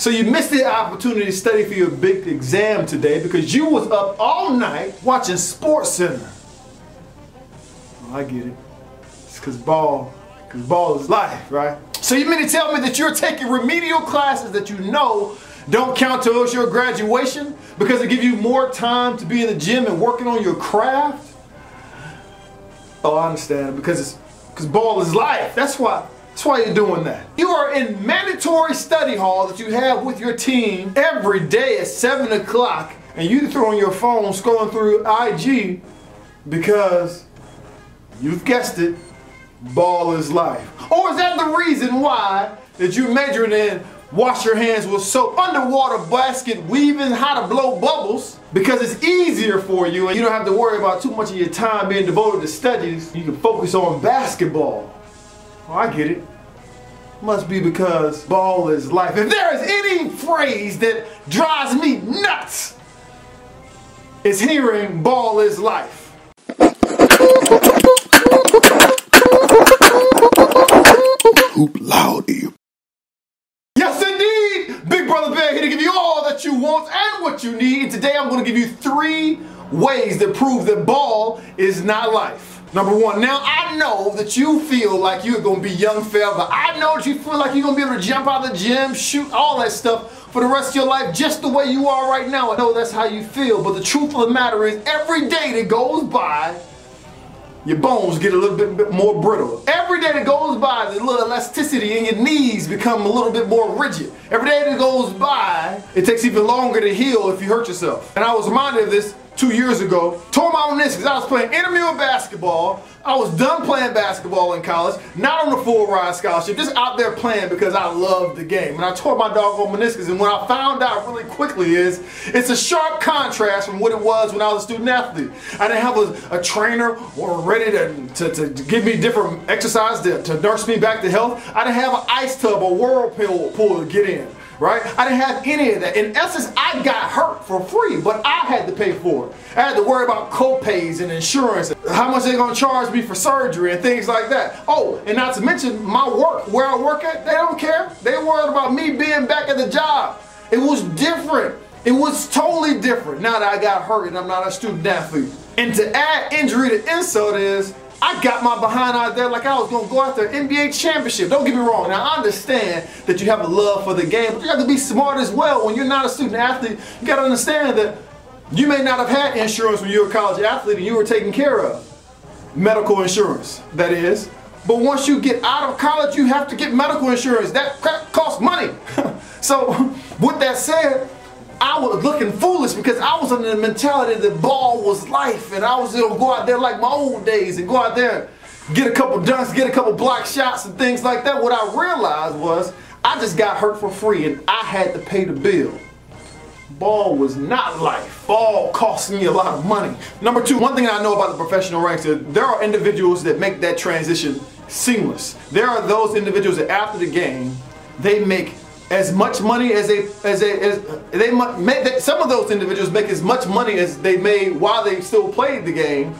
So you missed the opportunity to study for your big exam today because you was up all night watching Sports Center. Oh, I get it. It's because ball is life, right? So you mean to tell me that you're taking remedial classes that you know don't count towards your graduation because they give you more time to be in the gym and working on your craft? Oh, I understand. Because ball is life. That's why you're doing that. You are in mandatory study hall that you have with your team every day at 7 o'clock, and you throw on your phone scrolling through IG because you've guessed it, ball is life. Or is that the reason why that you majored in wash your hands with soap, underwater basket weaving, how to blow bubbles, because it's easier for you and you don't have to worry about too much of your time being devoted to studies. You can focus on basketball. Oh, I get it. Must be because ball is life. If there is any phrase that drives me nuts, it's hearing ball is life. Hoop loudy. Yes, indeed! Big Brother Bear here to give you all that you want and what you need. And today I'm going to give you 3 ways that prove that ball is not life. Number 1, now I know that you feel like you're going to be young forever. I know that you feel like you're going to be able to jump out of the gym, shoot, all that stuff for the rest of your life just the way you are right now. I know that's how you feel, but the truth of the matter is every day that goes by, your bones get a little bit more brittle. Every day that goes by, the little elasticity in your knees become a little bit more rigid. Every day that goes by, it takes even longer to heal if you hurt yourself. And I was reminded of this 2 years ago. Tore my meniscus. I was playing intramural basketball. I was done playing basketball in college, not on a full ride scholarship, just out there playing because I loved the game. And I tore my doggone meniscus, and what I found out really quickly is it's a sharp contrast from what it was when I was a student athlete. I didn't have a trainer or ready to give me different exercise to nurse me back to health. I didn't have an ice tub or whirlpool to get in. Right? I didn't have any of that. In essence, I got hurt for free, but I had to pay for it. I had to worry about co-pays and insurance, how much they're going to charge me for surgery and things like that. Oh, and not to mention my work, where I work at, they don't care. They worried about me being back at the job. It was different. It was totally different now that I got hurt and I'm not a student athlete. And to add injury to insult is, I got my behind out there like I was going to go after an NBA championship. Don't get me wrong. Now, I understand that you have a love for the game, but you have to be smart as well. When you're not a student athlete, you got to understand that you may not have had insurance when you were a college athlete and you were taken care of. Medical insurance, that is. But once you get out of college, you have to get medical insurance. That crap costs money. So, with that said, I was looking foolish because I was under the mentality that ball was life and I was going to go out there like my old days and go out there and get a couple dunks, get a couple block shots and things like that. What I realized was I just got hurt for free and I had to pay the bill. Ball was not life. Ball cost me a lot of money. Number 2, one thing I know about the professional ranks is there are individuals that make that transition seamless. There are those individuals that after the game, they make as much money as some of those individuals make as much money as they made while they still played the game,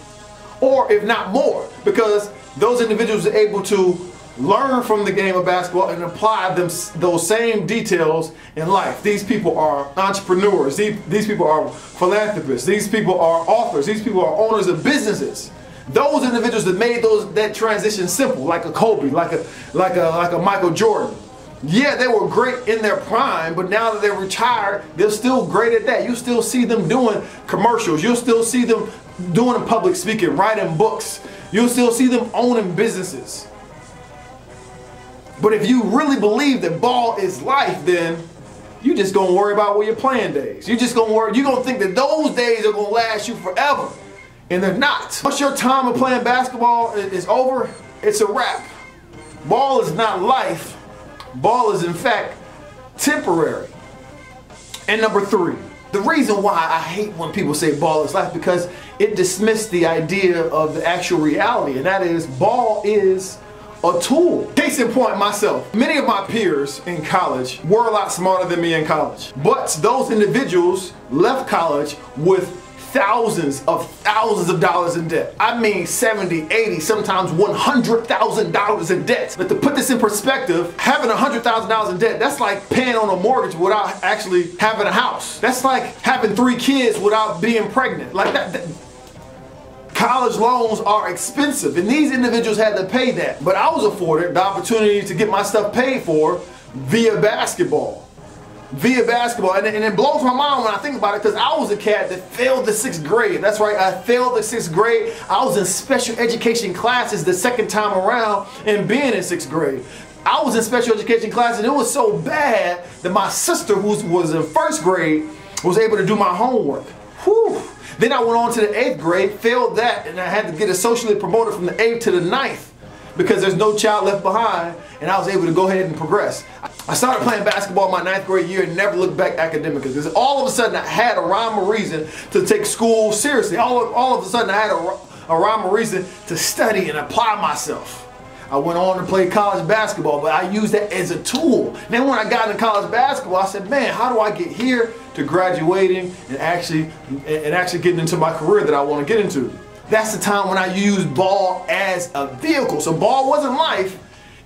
or if not more, because those individuals are able to learn from the game of basketball and apply those same details in life. These people are entrepreneurs. These people are philanthropists. These people are authors. These people are owners of businesses. Those individuals that made that transition simple, like a Kobe, like a Michael Jordan. Yeah, they were great in their prime, but now that they're retired, they're still great at that. You still see them doing commercials. You'll still see them doing public speaking, writing books. You'll still see them owning businesses. But if you really believe that ball is life, then you just gonna worry about where your playing days. You're gonna think that those days are gonna last you forever, and they're not. Once your time of playing basketball is over, it's a wrap. Ball is not life. Ball is in fact temporary. And number 3, the reason why I hate when people say ball is life, because it dismisses the idea of the actual reality, and that is ball is a tool. Case in point, myself. Many of my peers in college were a lot smarter than me in college, but those individuals left college with thousands of dollars in debt. I mean 70, 80, sometimes $100,000 in debt. But to put this in perspective, having $100,000 in debt, that's like paying on a mortgage without actually having a house. That's like having 3 kids without being pregnant. Like that. College loans are expensive, and these individuals had to pay that. But I was afforded the opportunity to get my stuff paid for via basketball. And it blows my mind when I think about it, because I was a cat that failed the 6th grade. That's right, I failed the 6th grade. I was in special education classes the second time around and being in 6th grade. I was in special education class, and it was so bad that my sister, who was in 1st grade, was able to do my homework. Whew. Then I went on to the 8th grade, failed that, and I had to get it socially promoted from the 8th to the 9th because there's no child left behind, and I was able to go ahead and progress. I started playing basketball my 9th grade year and never looked back academically, because all of a sudden I had a rhyme or reason to take school seriously. All of a sudden I had a rhyme or reason to study and apply myself. I went on to play college basketball, but I used that as a tool. Then when I got into college basketball, I said, man, how do I get here to graduating and actually getting into my career that I want to get into? That's the time when I used ball as a vehicle. So ball wasn't life,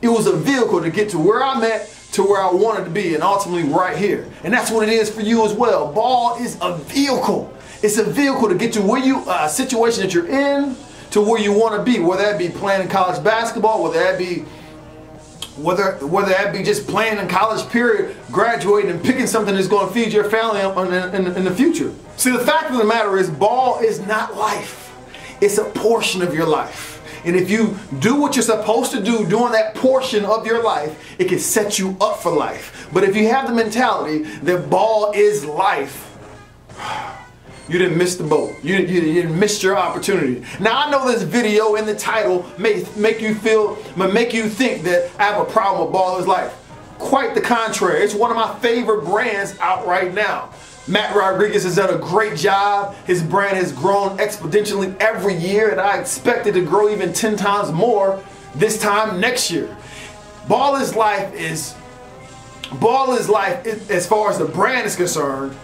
it was a vehicle to get to where I'm at, to where I wanted to be, and ultimately right here. And that's what it is for you as well. Ball is a vehicle. It's a vehicle to get to where a situation that you're in, to where you want to be, whether that be playing college basketball, whether that be just playing in college period, graduating and picking something that's going to feed your family in the future. See, the fact of the matter is, ball is not life. It's a portion of your life. And if you do what you're supposed to do during that portion of your life, it can set you up for life. But if you have the mentality that ball is life, you didn't miss the boat. You didn't miss your opportunity. Now I know this video in the title may make you think that I have a problem with ball is life. Quite the contrary. It's one of my favorite brands out right now. Matt Rodriguez has done a great job. His brand has grown exponentially every year, and I expect it to grow even 10 times more this time next year. Ball is life as far as the brand is concerned,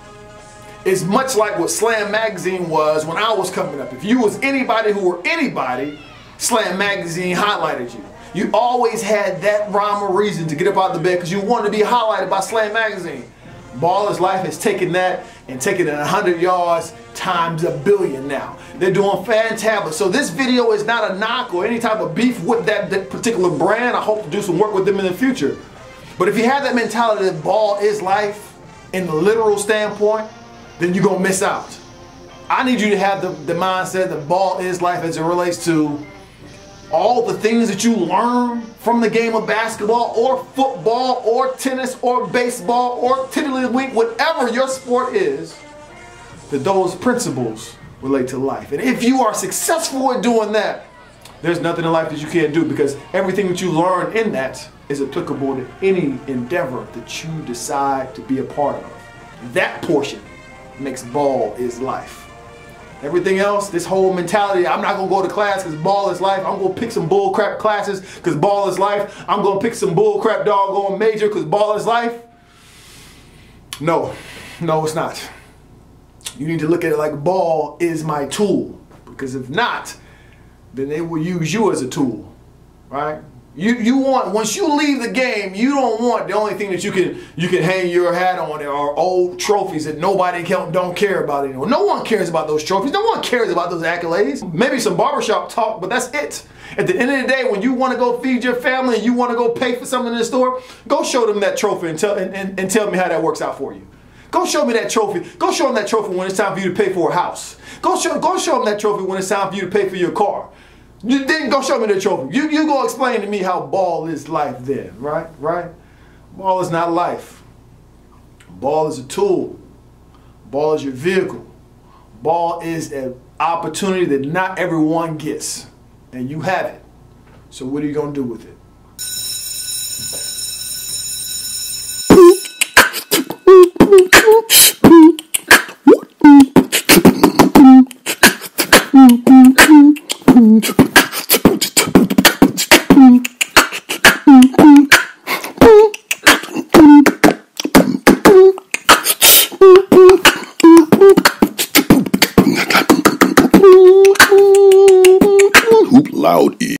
is much like what Slam Magazine was when I was coming up. If you was anybody who were anybody, Slam Magazine highlighted you. You always had that rhyme or reason to get up out of the bed because you wanted to be highlighted by Slam Magazine. Ball is Life has taken that and taken it 100 yards times a billion now. They're doing fantabulous. So this video is not a knock or any type of beef with that particular brand. I hope to do some work with them in the future. But if you have that mentality that ball is life in the literal standpoint, then you're going to miss out. I need you to have the mindset that ball is life as it relates to all the things that you learn from the game of basketball or football or tennis or baseball or tiddlywink, whatever your sport is, that those principles relate to life. And if you are successful at doing that, there's nothing in life that you can't do, because everything that you learn in that is applicable to any endeavor that you decide to be a part of. That portion makes ball is life. Everything else, this whole mentality, I'm not going to go to class because ball is life. I'm going to pick some bull crap classes because ball is life. I'm going to pick some bull crap doggone major because ball is life. No, it's not. You need to look at it like ball is my tool, because if not, then they will use you as a tool, right? You want, once you leave the game, you don't want the only thing that you can hang your hat on are old trophies that nobody don't care about anymore. No one cares about those trophies. No one cares about those accolades. Maybe some barbershop talk, but that's it. At the end of the day, when you want to go feed your family and you want to go pay for something in the store, go show them that trophy and tell me how that works out for you. Go show me that trophy. Go show them that trophy when it's time for you to pay for a house. Go show them that trophy when it's time for you to pay for your car. You didn't go show me the trophy. You go explain to me how ball is life then, right? Ball is not life. Ball is a tool. Ball is your vehicle. Ball is an opportunity that not everyone gets, and you have it. So what are you going to do with it?